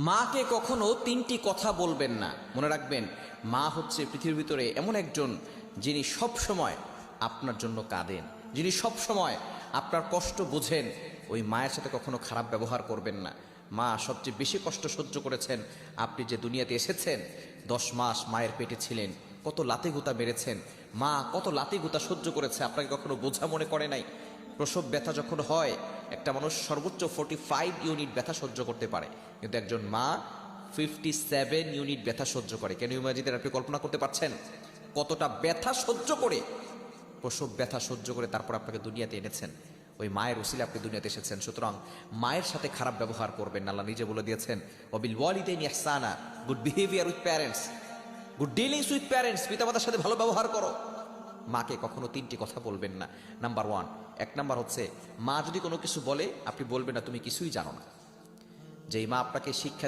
মাকে কখনো তিনটি কথা বলবেন না। মনে রাখবেন, মা হচ্ছে পৃথিবীর ভিতরে এমন একজন যিনি সব সময় আপনার জন্য কাঁদেন, যিনি সব সময় আপনার কষ্ট বোঝেন। ওই মায়ের সাথে কখনো খারাপ ব্যবহার করবেন না। মা সবচেয়ে বেশি কষ্ট সহ্য করেছেন। আপনি যে দুনিয়াতে এসেছেন, 10 মাস মায়ের পেটে ছিলেন, কত লাতে গুতা মেরেছেন, মা কত লাতে গুতা সহ্য করেছে, আপনাকে কখনো বোঝা মনে করে নাই। প্রসব ব্যথা যখন হয়, একটা মানুষ সর্বোচ্চ 45 ইউনিট ব্যথা সহ্য করতে পারে, কিন্তু একজন মা 57 ইউনিট ব্যথা সহ্য করে। কেন ইমাজিদের, আপনি কল্পনা করতে পারছেন কতটা ব্যথা সহ্য করে, প্রসব ব্যথা সহ্য করে তারপর আপনাকে দুনিয়াতে এনেছেন। ওই মায়ের উসিলে আপনি দুনিয়াতে এসেছেন। সুতরাং মায়ের সাথে খারাপ ব্যবহার করবেন না। আল্লাহ নিজে বলে দিয়েছেন, ওয়াবিল ওয়ালিদাইনি ইহসানা, good behaviour with parents, good dealings with parents, পিতামাতার সাথে ভালো ব্যবহার করো। মাকে কখনো তিনটি কথা বলবেন না। নাম্বার 1, 1 নাম্বার হচ্ছে, মা যদি কোনো কিছু বলে আপনি বলবেন না তুমি কিছুই জানো না। যেই মা আপনাকে শিক্ষা